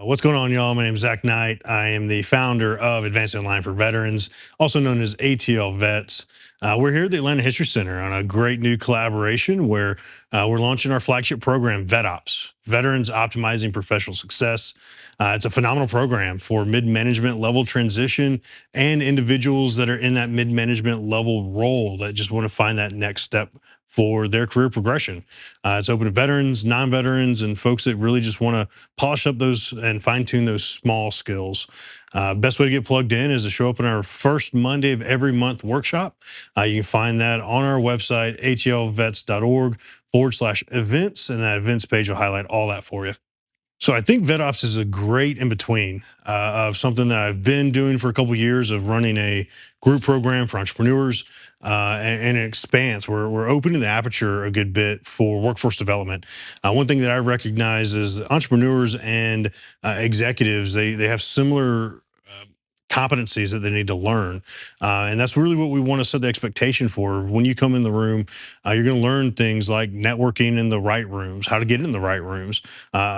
What's going on, y'all? My name is Zack Knight. I am the founder of Advancing Online for Veterans, also known as ATLVets. We're here at the Atlanta History Center on a great new collaboration where we're launching our flagship program, VetOPS, Veterans Optimizing Professional Success. It's a phenomenal program for mid-management level transition and individuals that are in that mid-management level role that just want to find that next step for their career progression. It's open to veterans, non-veterans, and folks that really just want to polish up those and fine tune those small skills. Best way to get plugged in is to show up in our first Monday of every month workshop. You can find that on our website, atlvets.org/events, and that events page will highlight all that for you. So I think VetOps is a great in between of something that I've been doing for a couple of years of running a group program for entrepreneurs and it expands. We're opening the aperture a good bit for workforce development. One thing that I recognize is entrepreneurs and executives, they have similar competencies that they need to learn. And that's really what we want to set the expectation for. When you come in the room, you're going to learn things like networking in the right rooms, how to get in the right rooms.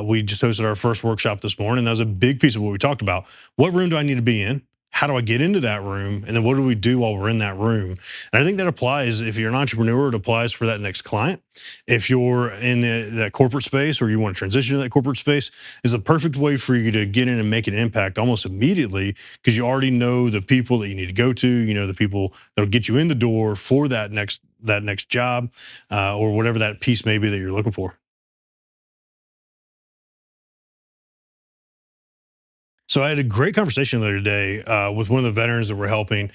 We just hosted our first workshop this morning. That was a big piece of what we talked about. What room do I need to be in? How do I get into that room? And then what do we do while we're in that room? And I think that applies if you're an entrepreneur, it applies for that next client. If you're in that corporate space or you want to transition to that corporate space, is a perfect way for you to get in and make an impact almost immediately because you already know the people that you need to go to, you know, the people that'll get you in the door for that next job or whatever that piece may be that you're looking for. So I had a great conversation the other day with one of the veterans that we're helping.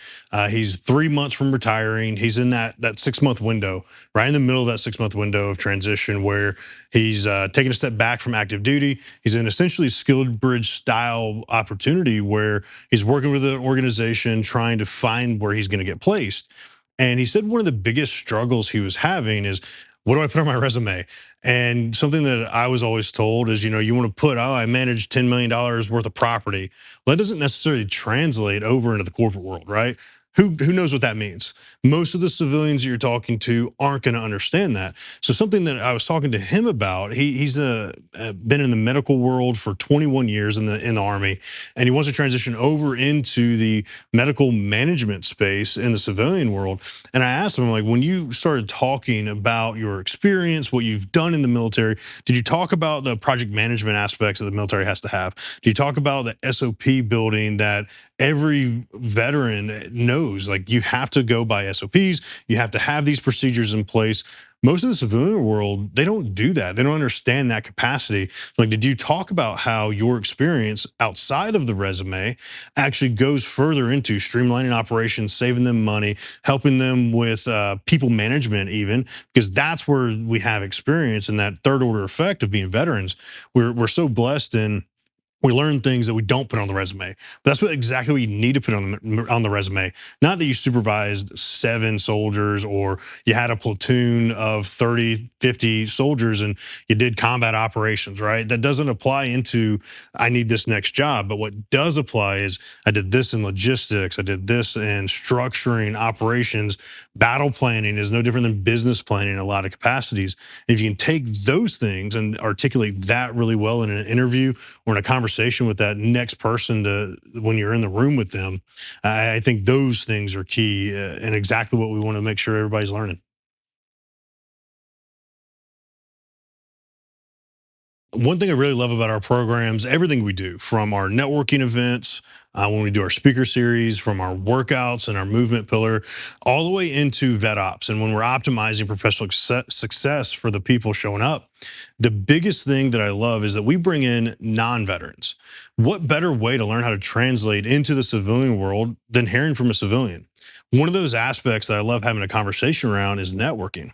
He's 3 months from retiring. He's in that 6 month window, right in the middle of that 6 month window of transition, where he's taking a step back from active duty. He's in essentially skilled bridge style opportunity where he's working with an organization trying to find where he's going to get placed. And he said one of the biggest struggles he was having is, what do I put on my resume? And something that I was always told is, you want to put, oh, I managed $10 million worth of property. Well, that doesn't necessarily translate over into the corporate world, right? Who knows what that means? Most of the civilians that you're talking to aren't going to understand that. So something that I was talking to him about, he's been in the medical world for 21 years in the Army, and he wants to transition over into the medical management space in the civilian world. And I asked him, like, when you started talking about your experience, what you've done in the military, did you talk about the project management aspects that the military has to have? Do you talk about the SOP building that every veteran knows? Like, you have to go by SOPs, you have to have these procedures in place. Most of the civilian world, they don't do that. They don't understand that capacity. Like, did you talk about how your experience outside of the resume actually goes further into streamlining operations, saving them money, helping them with people management, even because that's where we have experience and that third order effect of being veterans. We're so blessed and we learn things that we don't put on the resume. But that's exactly what you need to put on the resume. Not that you supervised 7 soldiers or you had a platoon of 30, 50 soldiers and you did combat operations, right? That doesn't apply into, I need this next job. But what does apply is, I did this in logistics, I did this in structuring operations. Battle planning is no different than business planning in a lot of capacities. And if you can take those things and articulate that really well in an interview or in a conversation with that next person, to when you're in the room with them, I think those things are key and exactly what we want to make sure everybody's learning. One thing I really love about our programs, everything we do, from our networking events, when we do our speaker series, from our workouts and our movement pillar, all the way into VetOps. And when we're optimizing professional success for the people showing up, the biggest thing that I love is that we bring in non-veterans. What better way to learn how to translate into the civilian world than hearing from a civilian? One of those aspects that I love having a conversation around is networking.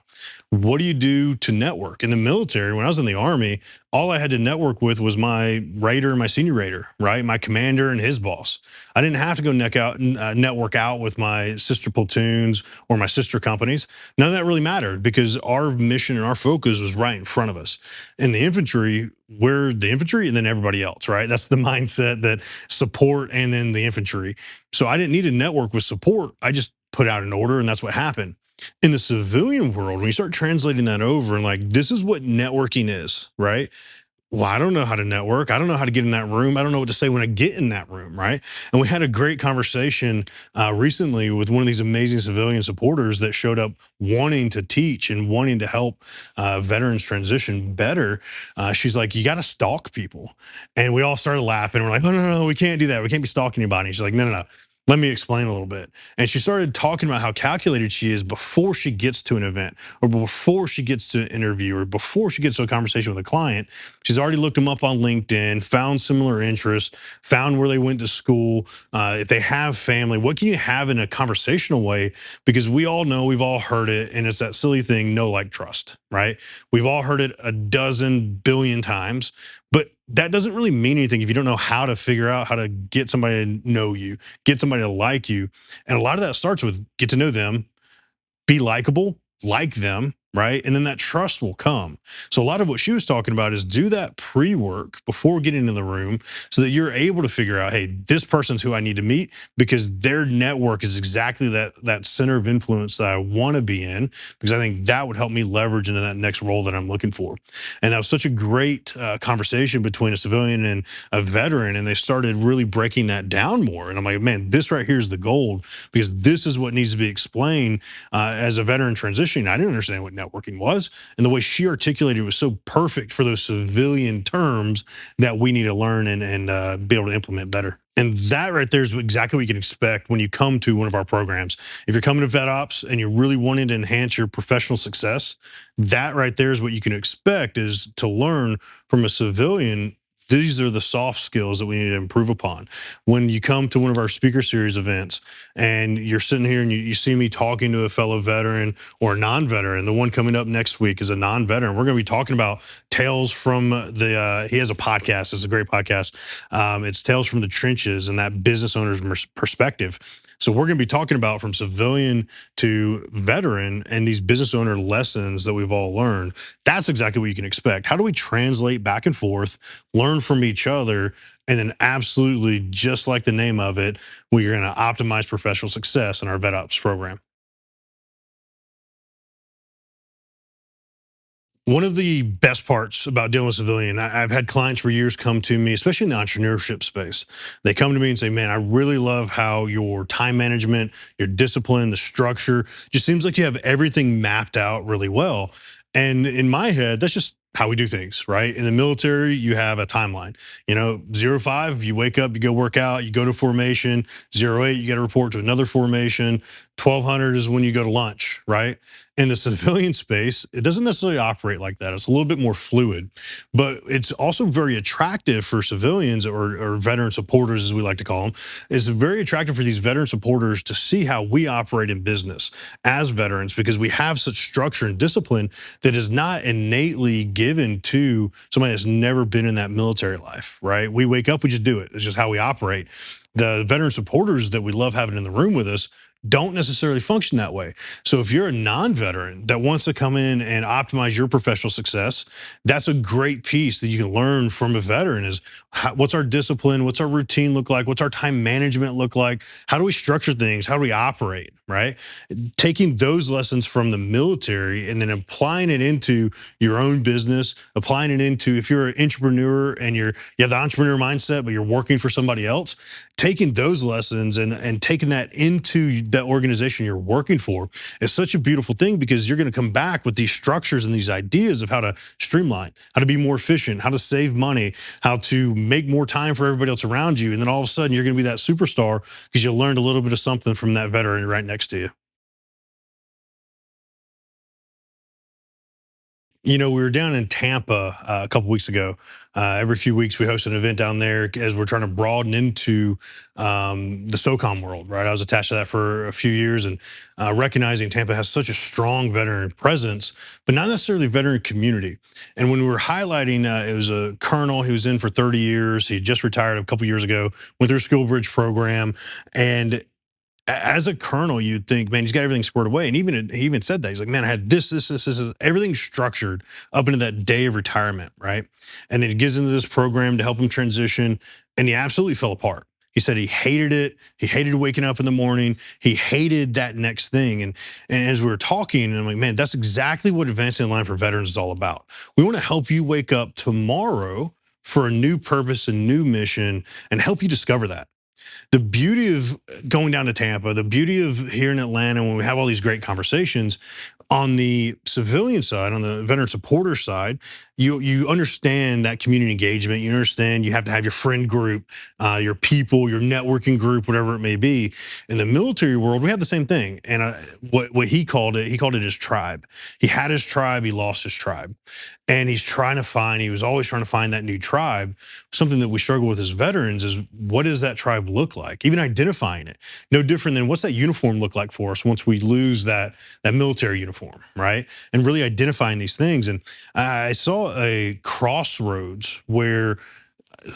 What do you do to network? In the military, when I was in the Army, all I had to network with was my raider, my senior raider, right? My commander and his boss. I didn't have to go network out with my sister platoons or my sister companies. None of that really mattered because our mission and our focus was right in front of us. In the infantry, we're the infantry and then everybody else, right? That's the mindset, that support and then the infantry. So I didn't need to network with support. I just put out an order and that's what happened. In the civilian world, when you start translating that over and, like, this is what networking is, right? Well, I don't know how to network. I don't know how to get in that room. I don't know what to say when I get in that room, right? And we had a great conversation recently with one of these amazing civilian supporters that showed up wanting to teach and wanting to help veterans transition better. She's like, "You got to stalk people," and we all started laughing. We're like, "Oh no, no, we can't do that. We can't be stalking anybody." She's like, "No, no, no. Let me explain a little bit." And she started talking about how calculated she is before she gets to an event, or before she gets to an interview, or before she gets to a conversation with a client. She's already looked them up on LinkedIn, found similar interests, found where they went to school. If they have family, what can you have in a conversational way? Because we all know, we've all heard it, and it's that silly thing, know, like, trust, right? We've all heard it a dozen billion times, but that doesn't really mean anything if you don't know how to figure out how to get somebody to know you, get somebody to like you. And a lot of that starts with get to know them, be likable, like them, right? And then that trust will come. So a lot of what she was talking about is do that pre-work before getting in the room so that you're able to figure out, hey, this person's who I need to meet because their network is exactly that center of influence that I want to be in, because I think that would help me leverage into that next role that I'm looking for. And that was such a great conversation between a civilian and a veteran, and they started really breaking that down more. And I'm like, man, this right here is the gold, because this is what needs to be explained as a veteran transitioning. I didn't understand what networking was. And the way she articulated it was so perfect for those civilian terms that we need to learn and be able to implement better. And that right there is exactly what you can expect when you come to one of our programs. If you're coming to VetOps and you're really wanting to enhance your professional success, that right there is what you can expect, is to learn from a civilian. These are the soft skills that we need to improve upon. When you come to one of our speaker series events and you're sitting here and you see me talking to a fellow veteran or a non-veteran, the one coming up next week is a non-veteran. We're going to be talking about tales from he has a podcast. It's a great podcast. It's Tales from the Trenches and that business owner's perspective. So we're going to be talking about from civilian to veteran and these business owner lessons that we've all learned. That's exactly what you can expect. How do we translate back and forth, learn from each other, and then absolutely, just like the name of it, we're going to optimize professional success in our VetOps program. One of the best parts about dealing with civilian, I've had clients for years come to me, especially in the entrepreneurship space. They come to me and say, "Man, I really love how your time management, your discipline, the structure, just seems like you have everything mapped out really well." And in my head, that's just how we do things, right? In the military, you have a timeline. 0 5, you wake up, you go work out, you go to formation. 0 8, you got to report to another formation. 1200 is when you go to lunch, right? In the civilian space, it doesn't necessarily operate like that. It's a little bit more fluid, but it's also very attractive for civilians, or veteran supporters, as we like to call them. It's very attractive for these veteran supporters to see how we operate in business as veterans, because we have such structure and discipline that is not innately given to somebody that's never been in that military life, right? We wake up, we just do it. It's just how we operate. The veteran supporters that we love having in the room with us don't necessarily function that way. So if you're a non-veteran that wants to come in and optimize your professional success, that's a great piece that you can learn from a veteran. Is what's our discipline? What's our routine look like? What's our time management look like? How do we structure things? How do we operate, right? Taking those lessons from the military and then applying it into your own business, applying it into, if you're an entrepreneur and you have the entrepreneur mindset, but you're working for somebody else, taking those lessons and taking that into that organization you're working for is such a beautiful thing, because you're going to come back with these structures and these ideas of how to streamline, how to be more efficient, how to save money, how to make more time for everybody else around you. And then all of a sudden you're going to be that superstar because you learned a little bit of something from that veteran right next to you. We were down in Tampa a couple weeks ago. Every few weeks, we host an event down there as we're trying to broaden into the SOCOM world, right? I was attached to that for a few years, and recognizing Tampa has such a strong veteran presence, but not necessarily veteran community. And when we were highlighting, it was a colonel. He was in for 30 years. He just retired a couple years ago, went through a school bridge program, and as a colonel, you'd think, man, he's got everything squared away. And he even said that. He's like, man, I had this, everything structured up into that day of retirement, right? And then he gets into this program to help him transition, and he absolutely fell apart. He said he hated it. He hated waking up in the morning. He hated that next thing. And as we were talking, and I'm like, man, that's exactly what Advancing the Line for Veterans is all about. We want to help you wake up tomorrow for a new purpose, a new mission, and help you discover that. The beauty of going down to Tampa, the beauty of here in Atlanta when we have all these great conversations, on the civilian side, on the veteran supporter side, you understand that community engagement. You understand you have to have your friend group, your people, your networking group, whatever it may be. In the military world, we have the same thing. And what he called it his tribe. He had his tribe, he lost his tribe, and he was always trying to find that new tribe. Something that we struggle with as veterans is, what does that tribe look like? Even identifying it, no different than what's that uniform look like for us once we lose that military uniform, right? And really identifying these things. And I saw a crossroads where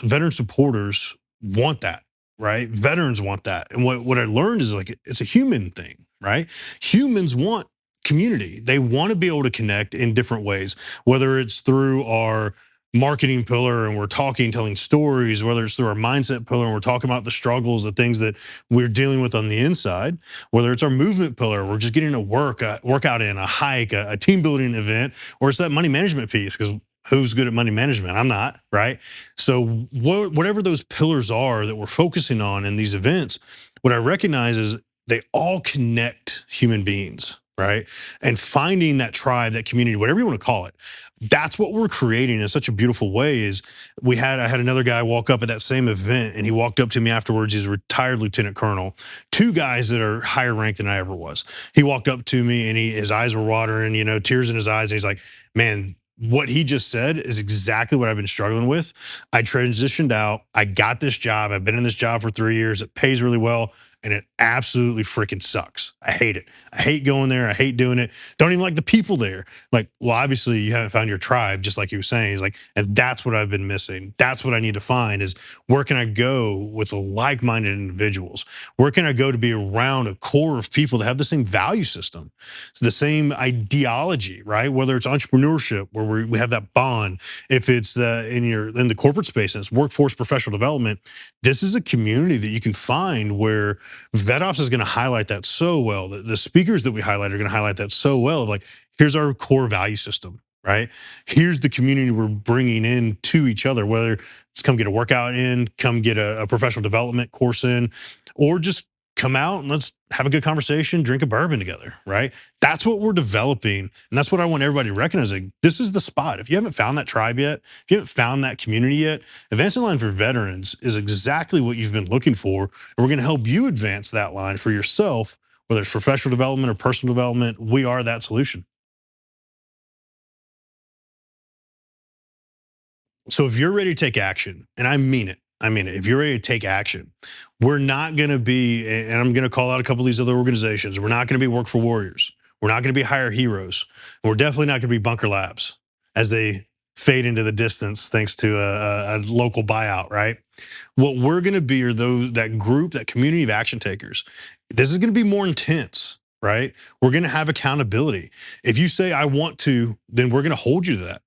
veteran supporters want that, right? Veterans want that. And what I learned is, like, it's a human thing, right? Humans want community. They want to be able to connect in different ways, whether it's through our marketing pillar and we're talking, telling stories, whether it's through our mindset pillar and we're talking about the struggles, the things that we're dealing with on the inside, whether it's our movement pillar, we're just getting a workout in, a hike, a team building event, or it's that money management piece, because who's good at money management? I'm not, right? So whatever those pillars are that we're focusing on in these events, what I recognize is they all connect human beings, right? And finding that tribe, that community, whatever you want to call it, that's what we're creating in such a beautiful way. Is I had another guy walk up at that same event, and he walked up to me afterwards. He's a retired lieutenant colonel, two guys that are higher ranked than I ever was. He walked up to me and his eyes were watering, tears in his eyes. And he's like, man, what he just said is exactly what I've been struggling with. I transitioned out. I got this job. I've been in this job for 3 years. It pays really well, and it absolutely freaking sucks. I hate it. I hate going there. I hate doing it. Don't even like the people there. Like, well, obviously you haven't found your tribe, just like he was saying. He's like, and that's what I've been missing. That's what I need to find, is where can I go with the like-minded individuals? Where can I go to be around a core of people that have the same value system, the same ideology, right? Whether it's entrepreneurship, where we have that bond. If it's in the corporate space and it's workforce professional development, this is a community that you can find where VetOps is going to highlight that so well. The speakers that we highlight are going to highlight that so well. Of like, here's our core value system, right? Here's the community we're bringing in to each other, whether it's come get a workout in, come get a professional development course in, or just come out and let's have a good conversation, drink a bourbon together, right? That's what we're developing. And that's what I want everybody to recognize. Like, this is the spot. If you haven't found that tribe yet, if you haven't found that community yet, Advancing the Line for Veterans is exactly what you've been looking for. And we're going to help you advance that line for yourself, whether it's professional development or personal development. We are that solution. So if you're ready to take action, and I mean it, if you're ready to take action, we're not going to be, and I'm going to call out a couple of these other organizations, we're not going to be Work for Warriors. We're not going to be Hire Heroes. And we're definitely not going to be Bunker Labs as they fade into the distance thanks to a local buyout, right? What we're going to be are that group, that community of action takers. This is going to be more intense, right? We're going to have accountability. If you say, I want to, then we're going to hold you to that.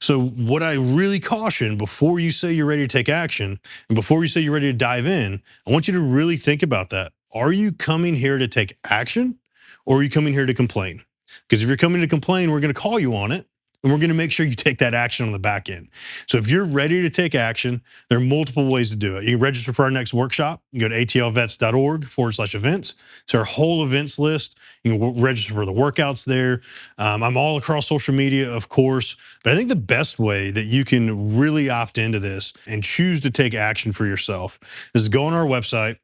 So what I really caution, before you say you're ready to take action and before you say you're ready to dive in, I want you to really think about that. Are you coming here to take action, or are you coming here to complain? Because if you're coming to complain, we're going to call you on it, and we're going to make sure you take that action on the back end. So if you're ready to take action, there are multiple ways to do it. You can register for our next workshop. You can go to atlvets.org/events. It's our whole events list. You can register for the workouts there. I'm all across social media, of course, but I think the best way that you can really opt into this and choose to take action for yourself is go on our website,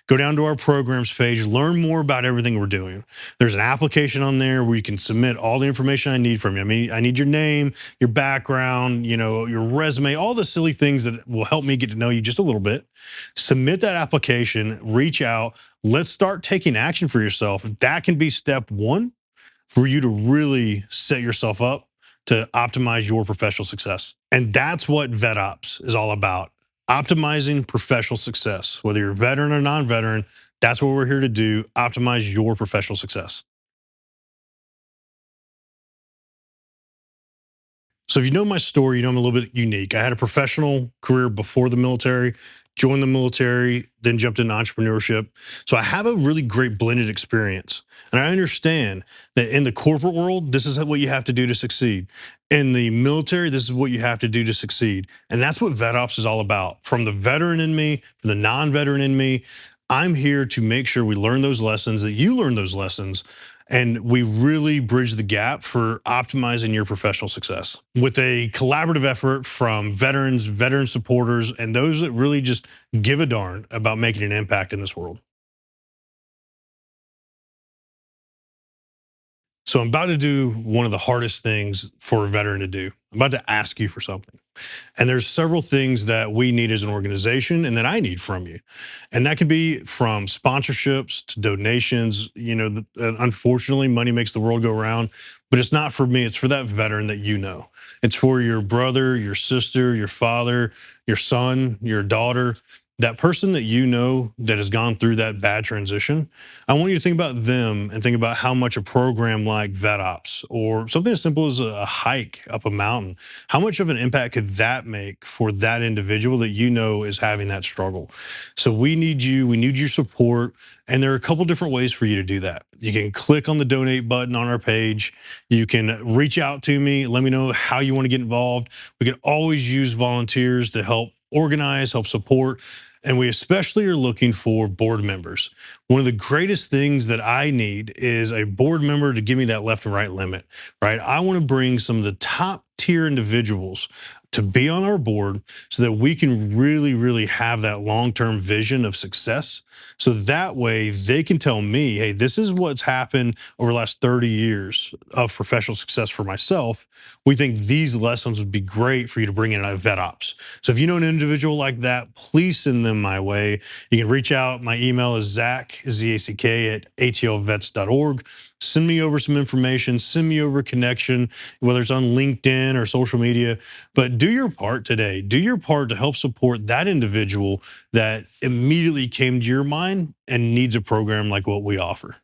go down to our programs page, learn more about everything we're doing. There's an application on there where you can submit all the information I need from you. I mean, I need your name, your background, your resume, all the silly things that will help me get to know you just a little bit. Submit that application, reach out. Let's start taking action for yourself. That can be step one for you to really set yourself up to optimize your professional success. And that's what VetOps is all about. Optimizing professional success. Whether you're a veteran or non-veteran, that's what we're here to do. Optimize your professional success. So if you know my story, you know I'm a little bit unique. I had a professional career before the military, joined the military, then jumped into entrepreneurship. So I have a really great blended experience. And I understand that in the corporate world, this is what you have to do to succeed. In the military, this is what you have to do to succeed. And that's what VetOps is all about. From the veteran in me, from the non-veteran in me, I'm here to make sure we learn those lessons, that you learn those lessons, and we really bridge the gap for optimizing your professional success with a collaborative effort from veterans, veteran supporters, and those that really just give a darn about making an impact in this world. So I'm about to do one of the hardest things for a veteran to do. I'm about to ask you for something. And there's several things that we need as an organization and that I need from you. And that could be from sponsorships to donations. Unfortunately, money makes the world go round, but it's not for me. It's for that veteran that you know. It's for your brother, your sister, your father, your son, your daughter, that person that you know that has gone through that bad transition. I want you to think about them and think about how much a program like VetOps or something as simple as a hike up a mountain, how much of an impact could that make for that individual that you know is having that struggle? So we need you, we need your support. And there are a couple different ways for you to do that. You can click on the donate button on our page. You can reach out to me, let me know how you want to get involved. We can always use volunteers to help organize, help support. And we especially are looking for board members. One of the greatest things that I need is a board member to give me that left and right limit, right? I want to bring some of the top tier individuals to be on our board so that we can really, really have that long-term vision of success. So that way they can tell me, hey, this is what's happened over the last 30 years of professional success for myself. We think these lessons would be great for you to bring in at VetOps. So if you know an individual like that, please send them my way. You can reach out. My email is Zack, Z-A-C-K, at ATLVets.org. Send me over some information, send me over a connection, whether it's on LinkedIn or social media, but do your part today. Do your part to help support that individual that immediately came to your mind and needs a program like what we offer.